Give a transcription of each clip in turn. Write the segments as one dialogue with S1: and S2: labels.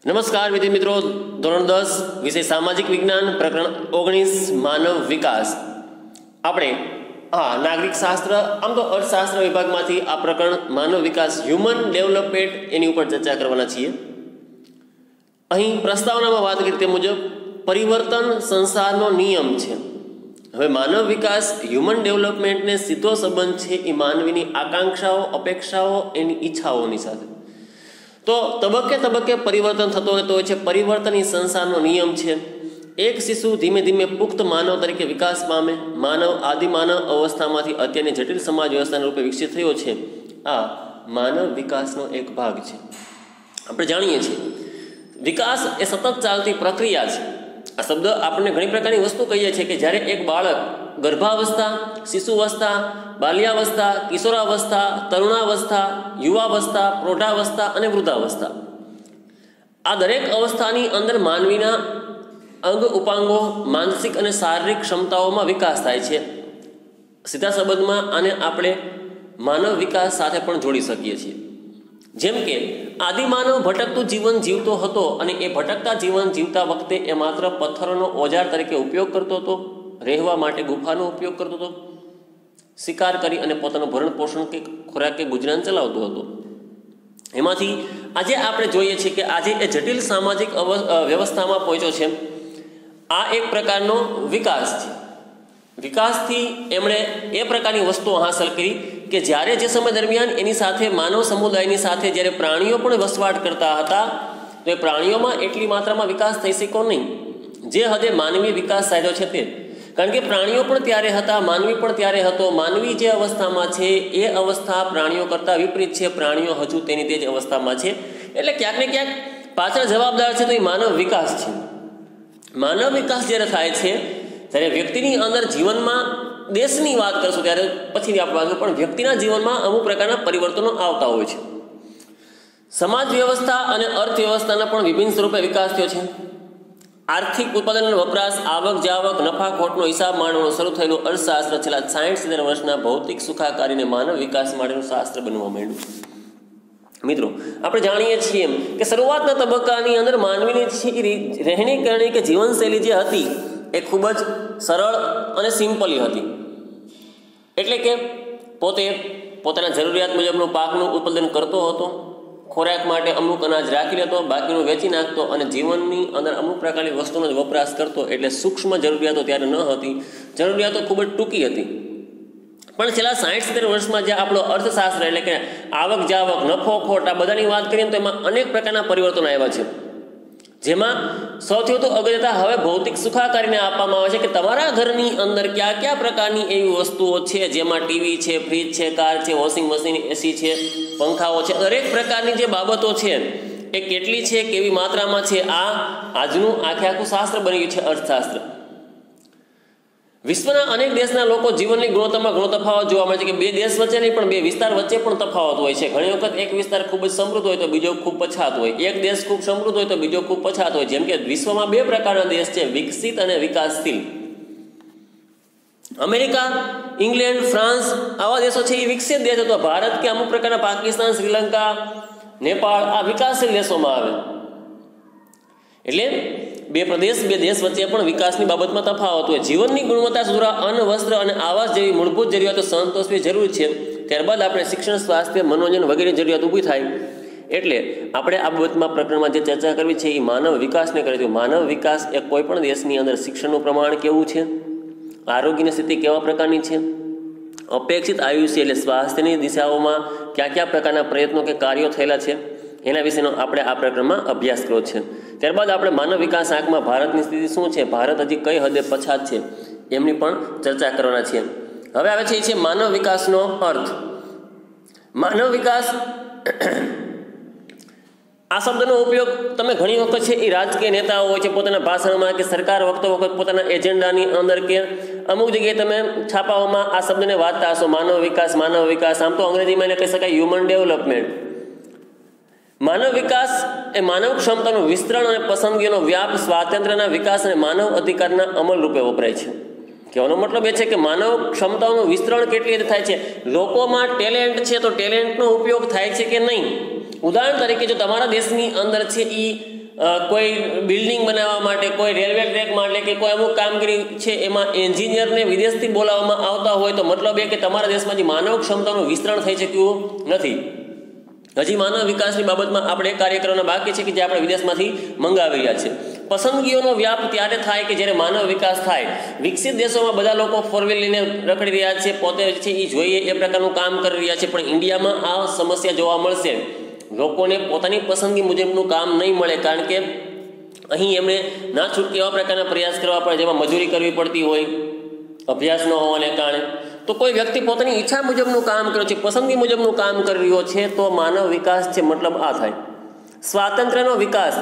S1: નમસ્કાર વિદ્યાર્થી મિત્રો, ધોરણ 10 વિષય સામાજિક વિજ્ઞાન પ્રકરણ 19 માનવ વિકાસ. આપણે નાગરિક શાસ્ત્ર આમ તો અર્થશાસ્ત્ર વિભાગમાંથી આ પ્રકરણ માનવ વિકાસ હ્યુમન ડેવલપમેન્ટ એની ઉપર ચર્ચા કરવાના છીએ. અહીં પ્રસ્તાવનામાં વાત કરી તે મુજબ પરિવર્તન સંસારનો નિયમ છે. હવે માનવ વિકાસ હ્યુમન ડેવલપમેન્ટને સીધો સંબંધ છે એ માનવીની આકાંક્ષાઓ, અપેક્ષાઓ, એની ઈચ્છાઓની સાથે. તો તબક્કે તબક્કે પરિવર્તન થતો રહેતો હોય છે. પરિવર્તન એ સંસારનો નિયમ છે. એક શિશુ ધીમે ધીમે પુખ્ત માનવ તરીકે વિકાસ પામે. માનવ આદિમાનવ અવસ્થામાંથી અત્યારની જટિલ સમાજ વ્યવસ્થાના રૂપે વિકસિત થયો છે. આ માનવ વિકાસનો એક ભાગ છે. આપણે જાણીએ છીએ વિકાસ એ સતત ચાલતી પ્રક્રિયા છે. આ શબ્દ આપણને ઘણી પ્રકારની વસ્તુ કહીએ છીએ કે જ્યારે એક બાળક ગર્ભાવસ્થા, શિશુઅવસ્થા, બાલ્યાવસ્થા, કિશોરાવસ્થા, તરુણાવસ્થા, યુવાવસ્થા, પ્રૌઢાવસ્થા અને વૃદ્ધાવસ્થા, આ દરેક અવસ્થાની અંદર માનવીના અંગ ઉપાંગો, માનસિક અને શારીરિક ક્ષમતાઓમાં વિકાસ થાય છે. સીધા સંબંધમાં આને આપણે માનવ વિકાસ સાથે પણ જોડી શકીએ છીએ. જેમ કે આદિમાનવ ભટકતું જીવન જીવતો હતો અને એ ભટકતા જીવન જીવતા વખતે એ માત્ર પથ્થરોનો ઓજાર તરીકે ઉપયોગ કરતો હતો, રહેવા માટે ગુફાનો ઉપયોગ કરતો હતો, શિકાર કરી અને પોતાનું ભરણ પોષણ કે ખોરાક કે ગુજરાન ચલાવતો હતો. એમાંથી આજે આપણે જોઈએ છીએ કે આજે એ જટિલ સામાજિક વ્યવસ્થામાં પહોંચ્યો છે. આ એક પ્રકારનો વિકાસ છે. વિકાસથી એમણે એ પ્રકારની વસ્તુઓ હાંસલ કરી કે જ્યારે જે સમય દરમિયાન એની સાથે માનવ સમુદાયની સાથે જ્યારે પ્રાણીઓ પણ વસવાટ કરતા હતા તો એ પ્રાણીઓમાં એટલી માત્રામાં વિકાસ થઈ શક્યો નહીં જે હદે માનવી વિકાસ સાધ્યો છે તે. કારણ કે પ્રાણીઓ પણ ત્યારે હતા, માનવી પણ ત્યારે હતો. માનવી જે અવસ્થામાં છે એ અવસ્થા પ્રાણીઓ કરતાં વિપરીત છે. પ્રાણીઓ હજુ તેની તે જ અવસ્થામાં છે. એટલે ક્યાંક ને ક્યાંક પાછળ જવાબદાર છે તો એ માનવ વિકાસ છે. માનવ વિકાસ જ્યારે થાય છે ત્યારે વ્યક્તિની અંદર જીવનમાં, દેશની વાત કરશું ત્યારે પછીની આપણે વાત, પણ વ્યક્તિના જીવનમાં અમુક પ્રકારના પરિવર્તનો આવતા હોય છે. સમાજ વ્યવસ્થા અને અર્થવ્યવસ્થાના પણ વિભિન્ન સ્વરૂપે વિકાસ થયો છે. આર્થિક ઉત્પાદનનો વપરાશ, આવક જાવક, નફા ખોટનો હિસાબ માંડવાનો શરૂ થયેલું અર્થશાસ્ત્ર છેલ્લા 60-70 વર્ષના ભૌતિક સુખાકારીને માનવ વિકાસ માટેનું શાસ્ત્ર બનવા માંડ્યું. મિત્રો, આપણે જાણીએ છીએ કે શરૂઆતના તબક્કાની અંદર માનવીની રહેણી કરણી કે જીવનશૈલી જે હતી એ ખૂબ જ સરળ અને સિમ્પલી હતી. એટલે કે પોતે પોતાના જરૂરિયાત મુજબનું પાકનું ઉત્પાદન કરતો હતો, ખોરાક માટે અમુક અનાજ રાખી લેતો, બાકીનું વેચી નાખતો અને જીવનની અંદર અમુક પ્રકારની વસ્તુનો જ વપરાશ કરતો. એટલે સૂક્ષ્મ જરૂરિયાતો ત્યારે ન હતી. જરૂરિયાતો ખૂબ જ ટૂંકી હતી. પણ છેલ્લા 60-70 વર્ષમાં જે આપણો અર્થશાસ્ત્ર એટલે કે આવક જાવક, નફો ખોટ, આ બધાની વાત કરીએ તો એમાં અનેક પ્રકારના પરિવર્તનો આવ્યા છે. જેમાં સૌથી વધુ અગત્યતા હવે ભૌતિક સુખાકારીને આપવામાં આવે છે કે તમારા ઘરની અંદર કયા કયા પ્રકારની એવી વસ્તુઓ છે જેમાં ટીવી છે, ફ્રીજ છે, કાર છે, વોશિંગ મશીન, એસી છે, પંખાઓ છે, દરેક પ્રકારની જે બાબતો છે એ કેટલી છે, કેવી માત્રામાં છે, આ આજનું આખું શાસ્ત્ર બની ગયું છે, અર્થશાસ્ત્ર. વિશ્વના અનેક દેશના લોકો જીવનની ગુણવત્તામાં ઘણો તફાવત જોવા મળે છે કે બે દેશ વચ્ચે નહીં પણ બે વિસ્તાર વચ્ચે પણ તફાવત હોય છે. ઘણી વખત એક વિસ્તાર ખૂબ જ સમૃદ્ધ હોય તો બીજો ખૂબ પછાત હોય, એક દેશ ખૂબ સમૃદ્ધ હોય તો બીજો ખૂબ પછાત હોય. જેમ કે વિશ્વમાં બે પ્રકારના દેશ છે, વિકસિત અને વિકાસશીલ. અમેરિકા, ઇંગ્લેન્ડ, ફ્રાન્સ આવા દેશો છે એ વિકસિત દેશ હતો. ભારત કે અમુક પ્રકારના પાકિસ્તાન, શ્રીલંકા, નેપાળ આ વિકાસશીલ દેશોમાં આવે. એટલે બે પ્રદેશ, બે દેશ વચ્ચે પણ વિકાસની બાબતમાં તફાવત હોય. જીવનની ગુણવત્તા સુધારવા અન્ન, વસ્ત્ર અને આવાસ જેવી મૂળભૂત જરૂરિયાતો સંતોષવી જરૂરી છે. ત્યારબાદ આપણે શિક્ષણ, સ્વાસ્થ્ય, મનોરંજન વગેરે જરૂરિયાત ઊભી થાય. એટલે આપણે આ બાબતમાં પ્રકરણમાં જે ચર્ચા કરવી છે એ માનવ વિકાસને કરે છે. માનવ વિકાસ એ કોઈ પણ દેશની અંદર શિક્ષણનું પ્રમાણ કેવું છે, આરોગ્યની સ્થિતિ કેવા પ્રકારની છે, અપેક્ષિત આયુષ્ય એટલે સ્વાસ્થ્યની દિશાઓમાં કયા કયા પ્રકારના પ્રયત્નો કે કાર્યો થયેલા છે એના વિશેનો આપણે આ પ્રકરણમાં અભ્યાસ કર્યો છે. ત્યારબાદ આપણે માનવ વિકાસ આંકમાં ભારતની સ્થિતિ શું છે, ભારત હજી કઈ હદે પછાત છે એમની પણ ચર્ચા કરવાના છીએ. હવે આવે છે એ છે માનવ વિકાસનો અર્થ. માનવ વિકાસ આ શબ્દનો ઉપયોગ તમે ઘણી વખત છે એ રાજકીય નેતાઓ હોય છે પોતાના ભાષણમાં કે સરકાર વખત પોતાના એજન્ડાની અંદર કે અમુક જગ્યાએ તમે છાપાઓમાં આ શબ્દને વાંચતા હશો, માનવ વિકાસ, માનવ વિકાસ. આમ તો અંગ્રેજીમાં એને કહી શકાય હ્યુમન ડેવલપમેન્ટ. માનવ વિકાસ એ માનવ ક્ષમતાનું વિસ્તરણ અને પસંદગીનો વ્યાપ, સ્વાતંત્ર્યના વિકાસ અને માનવ અધિકારના અમલ રૂપે વપરાય છે. કહેવાનો મતલબ એ છે કે માનવ ક્ષમતાઓનું વિસ્તરણ કેટલી રીતે થાય છે, લોકોમાં ટેલેન્ટ છે તો ટેલેન્ટનો ઉપયોગ થાય છે કે નહીં. ઉદાહરણ તરીકે જો તમારા દેશની અંદર છે એ કોઈ બિલ્ડિંગ બનાવવા માટે, કોઈ રેલવે ટ્રેક માટે કે કોઈ અમુક કામગીરી છે એમાં એન્જિનિયરને વિદેશથી બોલાવવામાં આવતા હોય તો મતલબ એ કે તમારા દેશમાં જે માનવ ક્ષમતાનું વિસ્તરણ થઈ શક્યું નથી. હજી માનવ વિકાસની બાબતમાં આપણે કાર્ય કરવાના બાકી છે કે જે આપણે વિદેશમાંથી મંગાવી રહ્યા છે. પસંદગીઓનો વ્યાપ ત્યારે થાય કે જ્યારે માનવ વિકાસ થાય. વિકસિત દેશોમાં બધા લોકો ફોર વ્હીલ લઈને રખડી રહ્યા છે, પોતે છે એ જોઈએ એ પ્રકારનું કામ કરી રહ્યા છે, પણ ઇન્ડિયામાં આ સમસ્યા જોવા મળશે. લોકોને પોતાની પસંદગી મુજબનું કામ નહીં મળે, કારણ કે અહીં એમણે ના છૂટકે એવા પ્રકારના પ્રયાસ કરવા પડે જેમાં મજૂરી કરવી પડતી હોય, અભ્યાસ ન હોવાને કારણે. તો કોઈ વ્યક્તિ પોતાની ઈચ્છા મુજબનું કામ કરે છે, પસંદગી મુજબનું કામ કરી રહ્યો છે, તો માનવ વિકાસ છે મતલબ આ થાય. સ્વાતંત્ર્યનો વિકાસ,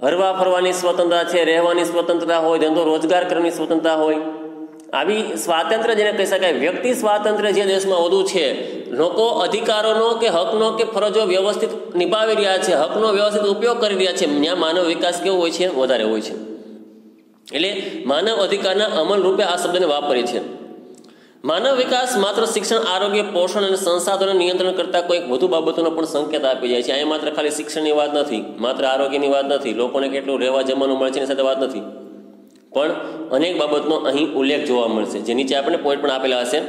S1: હરવા ફરવાની સ્વતંત્રતા છે, રહેવાની સ્વતંત્રતા હોય, ધંધો રોજગાર કરવાની સ્વતંત્રતા હોય, આવી સ્વાતંત્ર્ય જેને કહી શકાય. વ્યક્તિ સ્વાતંત્ર્ય જે દેશમાં વધુ છે, લોકો અધિકારોનો કે હકનો કે ફરજો વ્યવસ્થિત નિભાવી રહ્યા છે, હકનો વ્યવસ્થિત ઉપયોગ કરી રહ્યા છે, ત્યાં માનવ વિકાસ કેવો હોય છે? વધારે હોય છે. એટલે માનવ અધિકારના અમલ રૂપે આ શબ્દને વાપરીએ છે. માનવ વિકાસ માત્ર શિક્ષણ, આરોગ્ય, પોષણ અને સંસાધનો નિયંત્રણ કરતા કોઈક વધુ બાબતોનો પણ સંકેત આપી જાય છે. અહીંયા માત્ર ખાલી શિક્ષણની વાત નથી, માત્ર આરોગ્યની વાત નથી, લોકોને કેટલું રહેવા જમવાનું મળે છે એની સાથે વાત નથી, પણ અનેક બાબતનો અહીં ઉલ્લેખ જોવા મળશે, જે નીચે આપણે પોઈન્ટ પણ આપેલા હશે.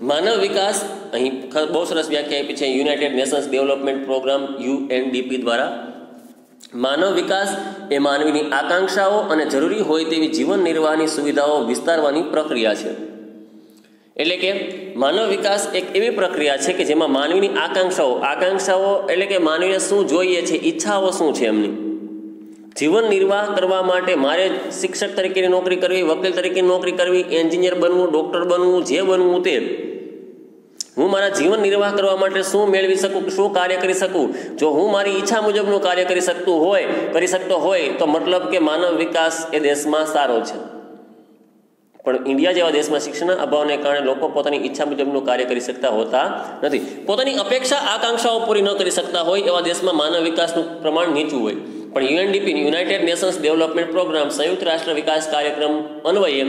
S1: માનવ વિકાસ અહીં બહુ સરસ વ્યાખ્યા આપી છે United Nations Development Programme UNDP દ્વારા. માનવ વિકાસ એ માનવીની આકાંક્ષાઓ અને જરૂરી હોય તેવી જીવન નિર્વાહની સુવિધાઓ વિસ્તારવાની પ્રક્રિયા છે. એટલે કે માનવ વિકાસ એક એવી પ્રક્રિયા છે કે જેમાં માનવીની આકાંક્ષાઓ એટલે કે માનવીને શું જોઈએ છે, ઈચ્છાઓ શું છે એમની. જીવન નિર્વાહ કરવા માટે મારે શિક્ષક તરીકેની નોકરી કરવી, વકીલ તરીકેની નોકરી કરવી, એન્જિનિયર બનવું, ડૉક્ટર બનવું, જે બનવું તે, હું મારા જીવન નિર્વાહ કરવા માટે શું મેળવી શકું, શું કાર્ય કરી શકું. જો હું મારી ઈચ્છા મુજબનું કાર્ય કરી શકતો હોય તો મતલબ કે માનવ વિકાસ એ દેશમાં સારો છે. પણ ઇન્ડિયા જેવા દેશમાં શિક્ષણના અભાવને કારણે લોકો પોતાની ઈચ્છા મુજબનું કાર્ય કરી શકતા હોતા નથી. પોતાની અપેક્ષા આકાંક્ષાઓ પૂરી ન કરી શકતા હોય એવા દેશમાં માનવ વિકાસનું પ્રમાણ નીચું હોય. પણ UNDP United Nations Development Programme સંયુક્ત રાષ્ટ્ર વિકાસ કાર્યક્રમ અન્વયે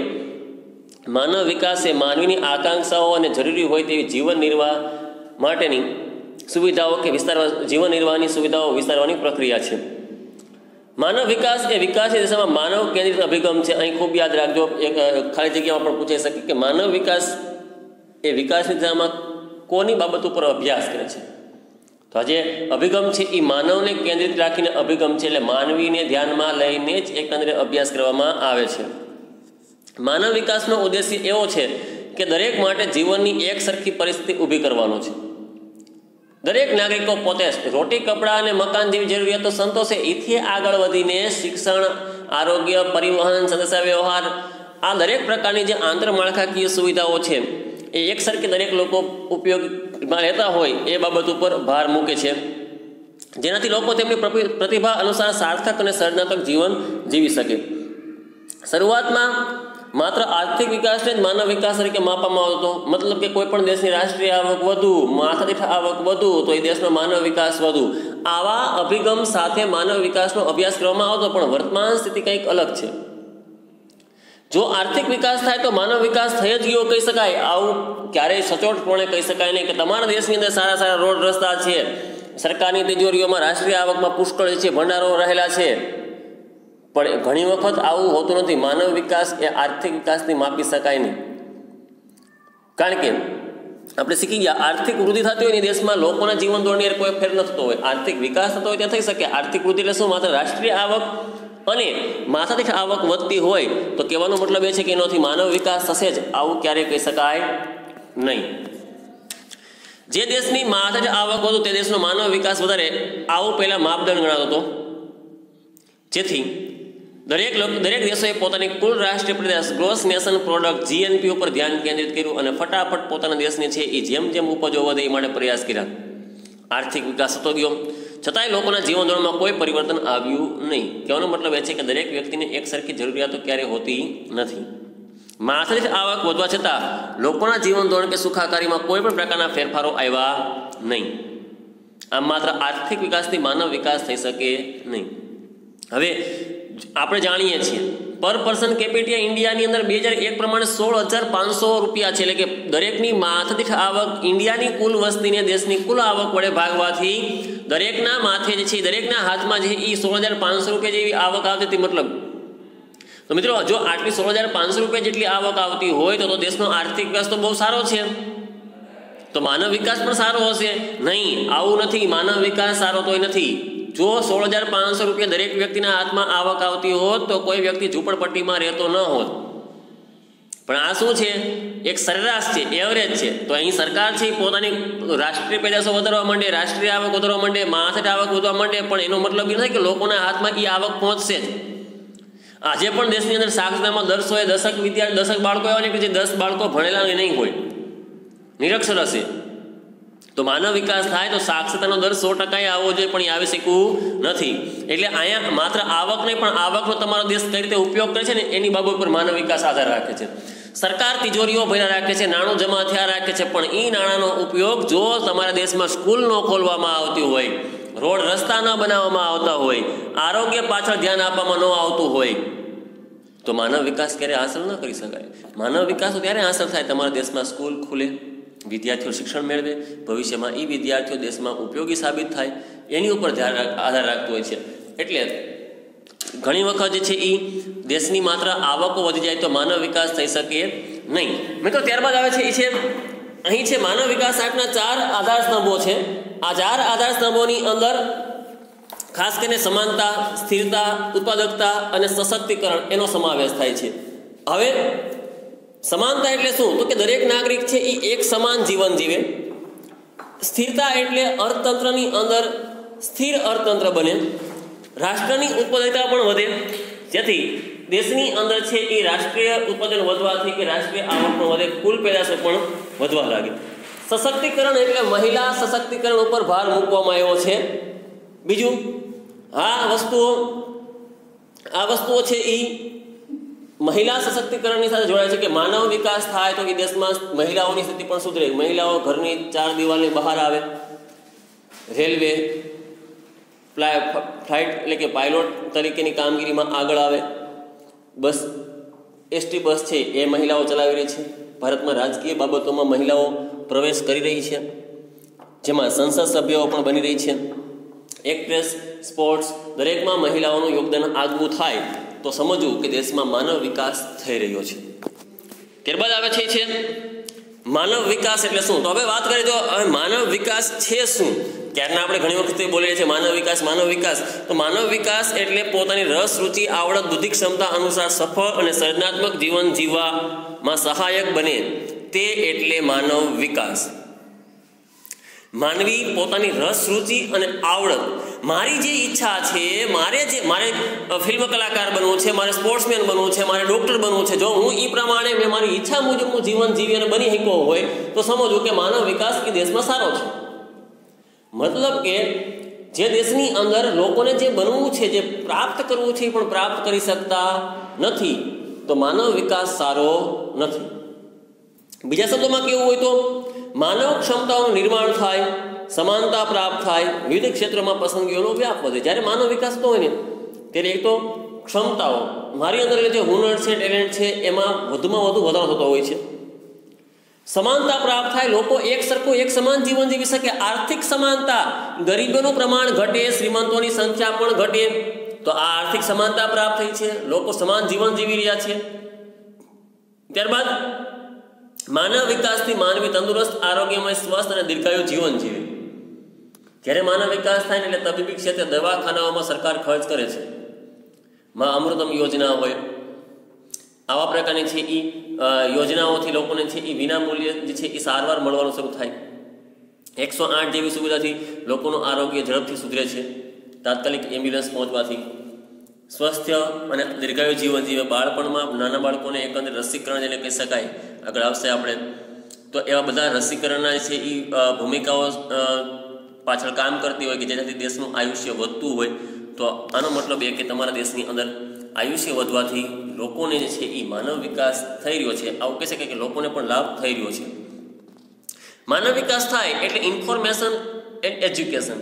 S1: માનવ વિકાસ એ માનવીની આકાંક્ષાઓ અને જરૂરી હોય તેવી જીવન નિર્વાહ માટેની સુવિધાઓ કે જીવન નિર્વાહની સુવિધાઓ વિસ્તારવાની પ્રક્રિયા છે. માનવ વિકાસ એ વિકાસની દિશામાં માનવ કેન્દ્રિત અભિગમ છે. અહીં ખૂબ યાદ રાખજો, એક ખાલી જગ્યામાં પણ પૂછાઈ શકે કે માનવ વિકાસ એ વિકાસની દિશામાં કોની બાબત ઉપર અભ્યાસ કરે છે. તો આ જે અભિગમ છે એ માનવને કેન્દ્રિત રાખીને અભિગમ છે, એટલે માનવીને ધ્યાનમાં લઈને જ એકંદરે અભ્યાસ કરવામાં આવે છે. માનવ વિકાસનો ઉદ્દેશ્ય એવો છે કે દરેક માટે જીવનની એક સરખી પરિસ્થિતિ ઊભી કરવાનો છે. દરેક નાગરિકો પોતે રોટી, કપડાં અને મકાન જેવી જરૂરિયાતો સંતોષે, એથી આગળ વધીને શિક્ષણ, આરોગ્ય, પરિવહન, સંદેશાવ્યવહાર, આ દરેક પ્રકારની જે આંતરમાળખાકીય સુવિધાઓ છે એ એક સરખી દરેક લોકો ઉપયોગમાં લેતા હોય એ બાબત ઉપર ભાર મૂકે છે, જેનાથી લોકો તેમની પ્રતિભા અનુસાર સાર્થક અને સર્જનાત્મક જીવન જીવી શકે. શરૂઆતમાં માત્ર આર્થિક વિકાસને જ માનવ વિકાસ તરીકે માપવામાં આવતો, મતલબ કે કોઈ પણ દેશની રાષ્ટ્રીય આવક વધુ, માથાદીઠ આવક વધુ તો એ દેશનો માનવ વિકાસ વધુ, આવા અભિગમ સાથે માનવ વિકાસનો અભ્યાસ કરવામાં આવતો. પણ વર્તમાન સ્થિતિ કંઈક અલગ છે. જો આર્થિક વિકાસ થાય તો માનવ વિકાસ થઈ જ ગયો કહી શકાય, આવું ક્યારેય સચોટપણે કહી શકાય નહીં. કે તમારા દેશની અંદર સારા સારા રોડ રસ્તા છે, સરકારની તિજોરીઓમાં રાષ્ટ્રીય આવકમાં પુષ્કળ છે, ભંડારો રહેલા છે, પણ ઘણી વખત આવું હોતું નથી. માનવ વિકાસ એ આર્થિક વિકાસથી માપી શકાય નહીં. કારણ કે આપણે શીખી ગયા, આર્થિક વૃદ્ધિ થતી હોય ને દેશમાં લોકોના જીવન ધોરણની કોઈ ફેર ન થતો હોય. આર્થિક વિકાસ થતો હોય ત્યાં થઈ શકે. આર્થિક વૃદ્ધિ એટલે શું? માત્ર રાષ્ટ્રીય આવક અને માથાદીઠ આવક વધતી હોય તો કહેવાનો મતલબ એ છે કે એનાથી માનવ વિકાસ થશે જ, આવું ક્યારેય કહી શકાય નહીં. જે દેશની માથાદીઠ આવક વધુ તે દેશનો માનવ વિકાસ વધારે, આવું પહેલાં માપદંડ ગણાતો હતો. જેથી દરેક દેશોએ પોતાની કુલ રાષ્ટ્રીય પ્રદેશ ગ્રોસ નેશન પ્રોડક્ટ GNP ઉપર ધ્યાન કેન્દ્રિત કર્યું અને ફટાફટ પોતાના દેશને છે એ જેમ ઉપજો વધે એ માટે પ્રયાસ કર્યા. આર્થિક વિકાસ થતો ગયો, છતાંય લોકોના જીવન ધોરણમાં કોઈ પરિવર્તન આવ્યું નહીં. કહેવાનો મતલબ એ છે કે દરેક વ્યક્તિને એક સરખી જરૂરિયાતો ક્યારેય હોતી નથી. માથાદીઠ આવક વધવા છતાં લોકોના જીવન ધોરણ કે સુખાકારીમાં કોઈ પણ પ્રકારના ફેરફારો આવ્યા નહીં. આમ માત્ર આર્થિક વિકાસથી માનવ વિકાસ થઈ શકે નહીં. હવે આપણે જાણીએ છીએ પર પર્સન કેપિટા ઇન્ડિયાની અંદર 2001 પ્રમાણે 16,500 રૂપિયા છે, એટલે કે દરેકની માથાદીઠ આવક ઇન્ડિયાની કુલ વસ્તીને દેશની કુલ આવક વડે ભાગવાથી દરેકના માથે જે છે, દરેકના હાથમાં જે એ 16,500 રૂપિયા જેવી આવક આવતી હતી. મતલબ તો મિત્રો, જો આટલી 16,500 રૂપિયા જેટલી આવક આવતી હોય તો દેશનો આર્થિક વિકાસ તો બહુ સારો છે, તો માનવ વિકાસ પણ સારો હશે? નહીં, આવું નથી. માનવ વિકાસ સારો તોય નથી. જો 16,500 રૂપિયા દરેક વ્યક્તિના હાથમાં આવક આવતી હોત તો કોઈ વ્યક્તિ ઝૂંપડપટ્ટીમાં રહેતો ન હોત. પણ આ શું છે? એક સરેરાશ છે, એવરેજ છે. તો અહીં સરકાર છે પોતાની રાષ્ટ્રીય પેદાશો વધારવા માંડે, રાષ્ટ્રીય આવક વધારવા માંડે, માથાદીઠ આવક વધવા માંડે, પણ એનો મતલબ એ નથી કે લોકોના હાથમાં એ આવક પહોંચશે જ. આજે પણ દેશની અંદર સાક્ષરતામાં 10 બાળકો એવા કે જે 10 બાળકો ભણેલા નહીં હોય, નિરક્ષર હશે. તો માનવ વિકાસ થાય તો સાક્ષરતાનો દર 100% આવવો જોઈએ, પણ એ આવી શકવું નથી. એટલે અહીંયા માત્ર આવક નહીં, પણ આવકનો તમારો દેશ કઈ રીતે ઉપયોગ કરે છે ને એની બાબત પર માનવ વિકાસ આધાર રાખે છે. સરકાર તિજોરીઓ ભર્યા રાખે છે, નાણું જમા થયા રાખે છે, પણ એ નાણાંનો ઉપયોગ જો તમારા દેશમાં સ્કૂલ ન ખોલવામાં આવતી હોય, રોડ રસ્તા ન બનાવવામાં આવતા હોય, આરોગ્ય પાછળ ધ્યાન આપવામાં ન આવતું હોય, તો માનવ વિકાસ ક્યારે હાંસલ ન કરી શકાય. માનવ વિકાસ ત્યારે હાંસલ થાય તમારા દેશમાં સ્કૂલ ખુલે, વિદ્યાર્થીઓ શિક્ષણ મેળવે, ભવિષ્યમાં એ વિદ્યાર્થીઓ દેશમાં ઉપયોગી સાબિત થાય, એની ઉપર આધાર રાખતો હોય છે. એટલે ઘણી વખત જે છે એ દેશની માત્ર આવકો વધી જાય તો માનવ વિકાસ થઈ શકે નહીં. મિત્રો, ત્યારબાદ આવે છે એ છે અહીં છે માનવ વિકાસ આંકના 4 આધાર સ્તંભો છે. આ 4 આધાર સ્તંભોની અંદર ખાસ કરીને સમાનતા, સ્થિરતા, ઉત્પાદકતા અને સશક્તિકરણ એનો સમાવેશ થાય છે. હવે સમાનતા એટલે શું? તો કે દરેક નાગરિક છે એ એક સમાન જીવન જીવે. સ્થિરતા એટલે અર્થતંત્રની અંદર સ્થિર અર્થતંત્ર બને. રાષ્ટ્રની ઉત્પાદકતા પણ વધે, જેથી દેશની અંદર છે એ રાષ્ટ્રીય ઉત્પાદન વધવાથી કે રાષ્ટ્રીય આવક પણ વધે, કુલ પેદાશો પણ વધવા લાગે. સશક્તિકરણ એટલે મહિલા સશક્તિકરણ ઉપર ભાર મૂકવામાં આવ્યો છે. બીજું, આ વસ્તુઓ છે એ મહિલા સશક્તિકરણની સાથે જોડાય છે કે માનવ વિકાસ થાય તો એ દેશમાં મહિલાઓની સ્થિતિ પણ સુધરે. મહિલાઓ ઘરની 4 દિવાલની બહાર આવે, રેલવે, ફ્લાઇટ એટલે કે પાયલોટ તરીકેની કામગીરીમાં આગળ આવે, બસ એસટી બસ છે એ મહિલાઓ ચલાવી રહી છે. ભારતમાં રાજકીય બાબતોમાં મહિલાઓ પ્રવેશ કરી રહી છે, જેમાં સંસદ સભ્યો પણ બની રહી છે. એક્ટ્રેસ, સ્પોર્ટ્સ, દરેકમાં મહિલાઓનું યોગદાન આગવું થાય તો સમજવું કે દેશમાં માનવ વિકાસ થઈ રહ્યો છે. ત્યારબાદ આવે છે માનવ વિકાસ એટલે શું? તો હવે વાત કરીએ તો હવે માનવ વિકાસ છે શું? ક્યારના આપણે ઘણી વખત બોલીએ છીએ માનવ વિકાસ. તો માનવ વિકાસ એટલે પોતાની રસ, રુચિ, આવડત, બુદ્ધિ, ક્ષમતા અનુસાર સફળ અને સર્જનાત્મક જીવન જીવવામાં સહાયક બને તે એટલે માનવ વિકાસ. માનવી પોતાની રસ, રુચિ અને આવડત, મારી જે ઈચ્છા છે, મારે ફિલ્મ કલાકાર બનવું છે, મારે સ્પોર્ટ્સમેન બનવું છે, મારે ડૉક્ટર બનવું છે, જો હું એ પ્રમાણે મેં મારી ઈચ્છા મુજબનું જીવન જીવી અને બની શક્યો હોય તો સમજવું કે માનવ વિકાસ એ દેશમાં સારો છે. મતલબ કે જે દેશની અંદર લોકોને જે બનવું છે, જે પ્રાપ્ત કરવું છે એ પણ પ્રાપ્ત કરી શકતા નથી, તો માનવ વિકાસ સારો નથી. બીજા શબ્દોમાં કેવું હોય તો માનવ ક્ષમતાઓનું નિર્માણ થાય, સમાનતા પ્રાપ્ત થાય, વિવિધ ક્ષેત્રોમાં પસંદગીઓનો વ્યાપ વધે. જ્યારે માનવ વિકાસ તો હોય ને ત્યારે એક તો ક્ષમતાઓ, મારી અંદર જે હુનર છે, ટેલેન્ટ છે, એમાં વધુમાં વધુ વધારો થતો હોય છે. સમાનતા પ્રાપ્ત થાય, લોકો એક સરખું એક સમાન જીવન જીવી શકે. આર્થિક સમાનતા, ગરીબોનું પ્રમાણ ઘટે, શ્રીમંતોની સંખ્યા પણ ઘટે, તો આ આર્થિક સમાનતા પ્રાપ્ત થઈ છે, લોકો સમાન જીવન જીવી રહ્યા છે. ત્યારબાદ માનવ વિકાસથી માનવી તંદુરસ્ત, આરોગ્યમય, સ્વસ્થ અને દીર્ઘાયુ જીવન જીવે. જ્યારે માનવ વિકાસ થાય ને એટલે તબીબી ક્ષેત્રે દવાખાનાઓમાં સરકાર ખર્ચ કરે છે. માં અમૃતમ યોજના હોય, આવા પ્રકારની છે એ યોજનાઓથી લોકોને છે એ વિનામૂલ્ય જે છે એ સારવાર મળવાનું શરૂ થાય. 108 જેવી સુવિધાથી લોકોનું આરોગ્ય ઝડપથી સુધરે છે, તાત્કાલિક એમ્બ્યુલન્સ પહોંચવાથી. સ્વસ્થ્ય અને દીર્ઘાયુ જીવન જીવે. બાળપણમાં નાના બાળકોને એકંદર રસીકરણ જેને કહી શકાય, આગળ આવશે આપણે, તો એવા બધા રસીકરણના છે એ ભૂમિકાઓ પાછળ કામ કરતી હોય કે જેનાથી દેશનું આયુષ્ય વધતું હોય. તો આનો મતલબ એ કે તમારા દેશની અંદર આયુષ્ય વધવાથી લોકોને જે છે એ માનવ વિકાસ થઈ રહ્યો છે. આવું કહી શકાય કે લોકોને પણ લાભ થઈ રહ્યો છે. માનવ વિકાસ થાય એટલે ઇન્ફોર્મેશન એન્ડ એજ્યુકેશન,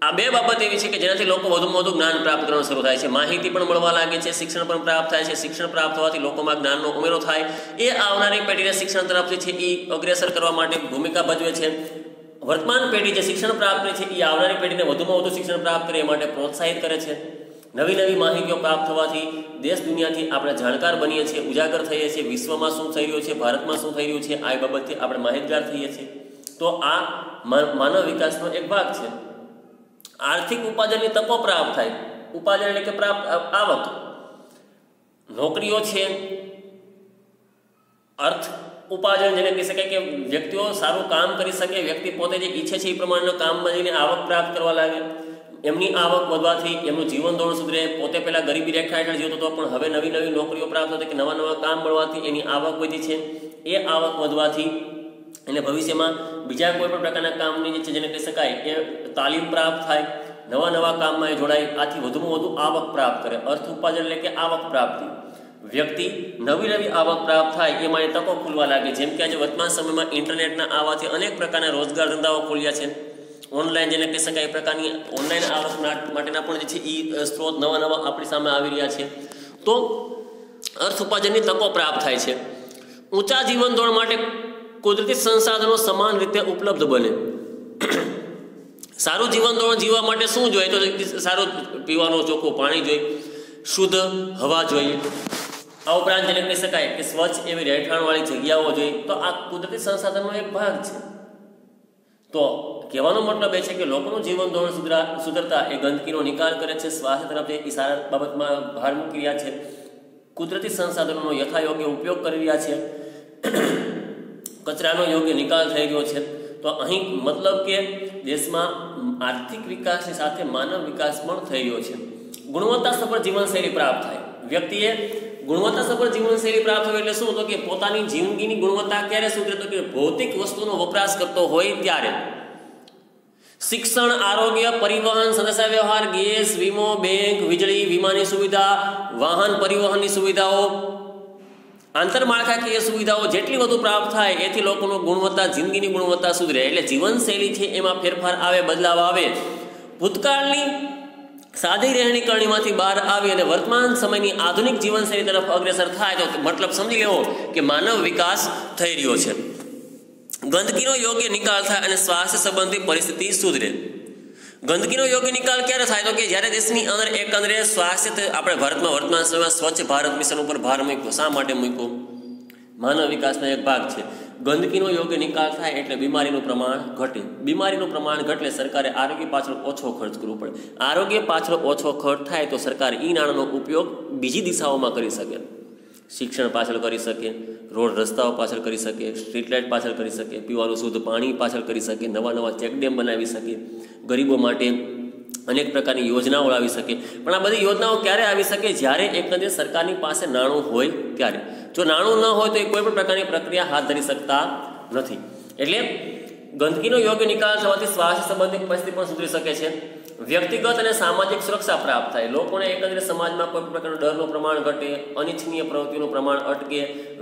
S1: આ બે બાબત એવી છે કે જેનાથી લોકો વધુમાં વધુ જ્ઞાન પ્રાપ્ત કરવાનું શરૂ થાય છે, માહિતી પણ મળવા લાગે છે, શિક્ષણ પણ પ્રાપ્ત થાય છે. શિક્ષણ પ્રાપ્ત થવાથી લોકોમાં જ્ઞાનનો ઉમેરો થાય, એ આવનારી પેઢીને શિક્ષણ તરફથી છે એ અગ્રેસર કરવા માટે ભૂમિકા ભજવે છે. વર્તમાન પેઢી જે શિક્ષણ પ્રાપ્ત કરે છે એ આવનારી પેઢીને વધુમાં વધુ શિક્ષણ પ્રાપ્ત કરે એ માટે પ્રોત્સાહિત કરે છે. નવી નવી માહિતીઓ પ્રાપ્ત થવાથી દેશ દુનિયાથી આપણે જાણકાર બનીએ છીએ, ઉજાગર થઈએ છીએ, વિશ્વમાં શું થઈ રહ્યું છે, ભારતમાં શું થઈ રહ્યું છે, આ બાબતથી આપણે માહિતગાર થઈએ છીએ. તો આ માનવ વિકાસનો એક ભાગ છે. આર્થિક ઉપાર્જનની તકો પ્રાપ્ત થાય, ઉપાર્જન એટલે કે પ્રાપ્ત આવક, નોકરીઓ છે, અર્થ ઉપાર્જન જેને કહી શકાય કે વ્યક્તિઓ સારું કામ કરી શકે, વ્યક્તિ પોતે જે ઈચ્છે છે એ પ્રમાણેનું કામમાં જઈને આવક પ્રાપ્ત કરવા લાગે, એમની આવક વધવાથી એમનું જીવન ધોરણ સુધરે. પોતે પહેલાં ગરીબી રેખા હેઠળ જીવતો હતો પણ હવે નવી નવી નોકરીઓ પ્રાપ્ત થતી કે નવા નવા કામ મળવાથી એની આવક વધી છે. એ આવક વધવાથી એને ભવિષ્યમાં બીજા કોઈ પણ પ્રકારના કામની જે છે જેને કહી શકાય એ તાલીમ પ્રાપ્ત થાય, નવા નવા કામમાં એ જોડાય, આથી વધુમાં વધુ આવક પ્રાપ્ત કરે. અર્થ ઉપાર્જન એટલે કે આવક પ્રાપ્તિ. વ્યક્તિ નવી નવી આવક પ્રાપ્ત થાય એ માટે તકો ખુલવા લાગે. જેમ કે આજે વર્તમાન સમયમાં ઇન્ટરનેટના આવવાથી અનેક પ્રકારના રોજગાર ધંધાઓ ખોલ્યા છે. ઓનલાઈન જેને કહી શકાય એ પ્રકારની ઓનલાઈન આવક માટેના પણ જે છે એ સ્ત્રોત નવા નવા આપણી સામે આવી રહ્યા છે. તો અર્થ ઉપાર્જનની તકો પ્રાપ્ત થાય છે. ઊંચા જીવન ધોરણ માટે કુદરતી સંસાધનો સમાન રીતે ઉપલબ્ધ બને. સારું જીવન ધોરણ જીવવા માટે શું જોઈએ? તો સારું પીવાનું ચોખ્ખું પાણી જોઈએ, શુદ્ધ હવા જોઈએ, આ ઉપરાંત જેને કહી શકાય કે સ્વચ્છ એવી રહેઠાણવાળી જગ્યાઓ જોઈએ. તો આ કુદરતી સંસાધનનો એક ભાગ છે. તો કહેવાનો મતલબ એ છે કે લોકોનું જીવન ધોરણ સુધરતા એ ગંદકીનો નિકાલ કરે છે, સ્વાસ્થ્ય તરફ એ સારા બાબતમાં ભાર મૂકી રહ્યા છે, કુદરતી સંસાધનોનો યથાયોગ્ય ઉપયોગ કરી રહ્યા છે, કચરાનો યોગ્ય નિકાલ થઈ રહ્યો છે. તો અહીં મતલબ કે દેશમાં આર્થિક વિકાસની સાથે માનવ વિકાસ પણ થઈ રહ્યો છે. ગુણવત્તાસભર જીવનશૈલી પ્રાપ્ત થાય. વ્યક્તિએ ગુણવત્તાસભર જીવનશૈલી પ્રાપ્ત હોય એટલે શું? તો કે પોતાની જિંદગીની ગુણવત્તા ક્યારે સુધરે? તો કે ભૌતિક વસ્તુનો વપરાશ કરતો હોય ત્યારે. શિક્ષણ, આરોગ્ય, પરિવહન, સંદેશાવ્યવહાર, ગેસ, વીમો, બેંક, વીજળી, વીમાની સુવિધા, વાહન પરિવહનની સુવિધાઓ, આંતરમાળખાકીય સુવિધાઓ જેટલી વધુ પ્રાપ્ત થાય એથી લોકોનું ગુણવત્તા, જિંદગીની ગુણવત્તા સુધરે. એટલે જીવનશૈલી છે એમાં ફેરફાર આવે, બદલાવ આવે. ભૂતકાળની સાદી રહેણી કરણીમાંથી બહાર આવી અને વર્તમાન સમયની આધુનિક જીવનશૈલી તરફ અગ્રેસર થાય તો મતલબ સમજી લેવો કે માનવ વિકાસ થઈ રહ્યો છે. ગંદકીનો યોગ્ય નિકાલ થાય અને સ્વાસ્થ્ય સંબંધી પરિસ્થિતિ સુધરે. ગંદકીનો યોગ્ય નિકાલ ક્યારે થાય? તો કે જ્યારે દેશની અંદર એકંદરે સ્વાસ્થ્ય, આપણે ભારતમાં વર્તમાન સમયમાં સ્વચ્છ ભારત મિશન ઉપર ભાર મૂક્યો. શા માટે મૂક્યો? માનવ વિકાસનો એક ભાગ છે. ગંદકીનો યોગ્ય નિકાલ થાય એટલે બીમારીનું પ્રમાણ ઘટે. બીમારીનું પ્રમાણ ઘટે સરકારે આરોગ્ય પાછળ ઓછો ખર્ચ કરવો પડે. આરોગ્ય પાછળ ઓછો ખર્ચ થાય તો સરકાર એ નાણાંનો ઉપયોગ બીજી દિશાઓમાં કરી શકે. શિક્ષણ પાછળ કરી શકે, રોડ રસ્તાઓ પાછળ કરી શકે, સ્ટ્રીટ લાઇટ પાછળ કરી શકે, પીવાનું શુદ્ધ પાણી પાછળ કરી શકે, નવા નવા ચેકડેમ બનાવી શકે, ગરીબો માટે અનેક પ્રકારની યોજનાઓ લાવી શકે. પણ આ બધી યોજનાઓ ક્યારે આવી શકે? જ્યારે એકંદરે સરકારની પાસે નાણું હોય ત્યારે. જો નાણું ન હોય તો એ કોઈ પણ પ્રકારની પ્રક્રિયા હાથ ધરી શકતા નથી. એટલે ગંદકીનો યોગ્ય નિકાલ થવાથી સ્વાસ્થ્ય સંબંધિત પરિસ્થિતિ પણ સુધરી શકે છે. વ્યક્તિગત અને સામાજિક સુરક્ષા પ્રાપ્ત થાય. લોકોને એકંદરે સમાજમાં કોઈ પણ પ્રકારનું ડરનું પ્રમાણ ઘટે, અનિચ્છનીય પ્રવૃત્તિઓનું પ્રમાણ અટકે,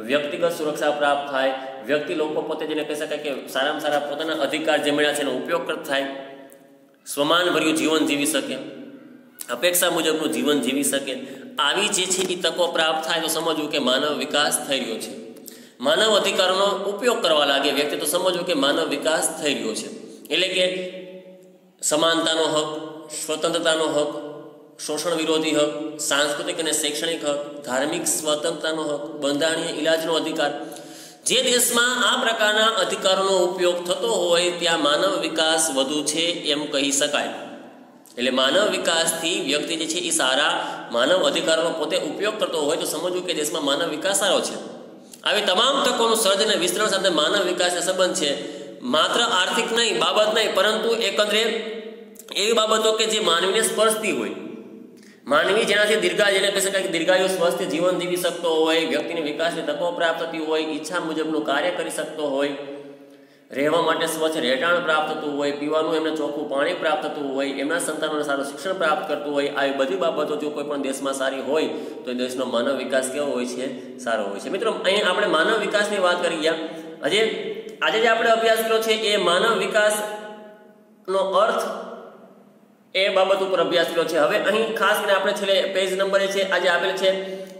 S1: વ્યક્તિગત સુરક્ષા પ્રાપ્ત થાય. લોકો પોતે જેને કહી શકાય કે સારામાં સારા પોતાના અધિકાર જે મળ્યા છે એનો ઉપયોગ કરતા થાય, સ્વમાનભર્યું જીવન જીવી શકે, અપેક્ષા મુજબનું જીવન જીવી શકે. આવી જે છે એ તકો પ્રાપ્ત થાય તો સમજવું કે માનવ વિકાસ થઈ રહ્યો છે. માનવ અધિકારોનો ઉપયોગ કરવા લાગે વ્યક્તિ તો સમજવું કે માનવ વિકાસ થઈ રહ્યો છે. એટલે કે સમાનતાનો હક, સ્વતંત્રતાનો હક, શોષણ વિરોધી હક, સાંસ્કૃતિક અને શૈક્ષણિક હક, ધાર્મિક સ્વતંત્રતાનો હક, બંધારણીય ઇલાજનો અધિકાર. જે દેશમાં આ પ્રકારના અધિકારોનો ઉપયોગ થતો હોય ત્યાં માનવ વિકાસ વધુ છે એમ કહી શકાય. એટલે માનવ વિકાસથી વ્યક્તિ જે છે એ સારા માનવ અધિકારોનો પોતે ઉપયોગ કરતો હોય તો સમજવું કે દેશમાં માનવ વિકાસ સારો છે. આવી તમામ તકોનું સર્જ અને વિસ્તરણ સાથે માનવ વિકાસનો સંબંધ છે. માત્ર આર્થિક નહીં બાબત નહીં, પરંતુ એકંદરે એવી બાબતો કે જે માનવીને સ્પર્શતી હોય, માનવી જેનાથી જેને કહી શકાય કે દીર્ઘાયુ સ્વસ્થ જીવન જીવી શકતો હોય, વ્યક્તિની વિકાસની તકો પ્રાપ્ત થતી હોય, ઈચ્છા મુજબનું કાર્ય કરી શકતો હોય, રહેવા માટે સ્વચ્છ રહેઠાણ પ્રાપ્ત થતું હોય, પીવાનું એમને ચોખ્ખું પાણી પ્રાપ્ત થતું હોય, એમના સંતાનોને સારું શિક્ષણ પ્રાપ્ત કરતું હોય. આવી બધી બાબતો જો કોઈ પણ દેશમાં સારી હોય તો દેશનો માનવ વિકાસ કેવો હોય છે? સારો હોય છે. મિત્રો, અહીં આપણે માનવ વિકાસની વાત કરી ગયા. આજે જે આપણે અભ્યાસ કર્યો છે એ માનવ વિકાસનો અર્થ એ બાબત ઉપર અભ્યાસ કર્યો છે. હવે અહીં ખાસ કરીને આપણે છેલ્લે પેજ નંબર છે આજે આપેલ છે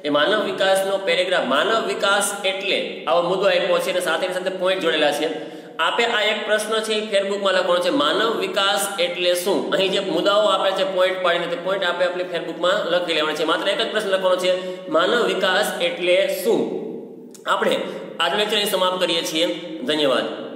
S1: એ માનવ વિકાસનો પેરેગ્રાફ. માનવ વિકાસ એટલે આવો મુદ્દો આપ્યો છે અને સાથે સાથે પોઈન્ટ જોડેલા છે. આપે આ એક પ્રશ્ન છે એ ફેરબુકમાં લખવાનો છે, માનવ વિકાસ એટલે શું. અહીં જે મુદ્દાઓ આપે છે પોઈન્ટ પાડીને તે પોઈન્ટ આપે આપણી ફેરબુકમાં લખી લેવાનો છે. માત્ર એક જ પ્રશ્ન લખવાનો છે, માનવ વિકાસ એટલે શું. આપણે આજનો લેક્ચર સમાપ્ત કરીએ છીએ. ધન્યવાદ.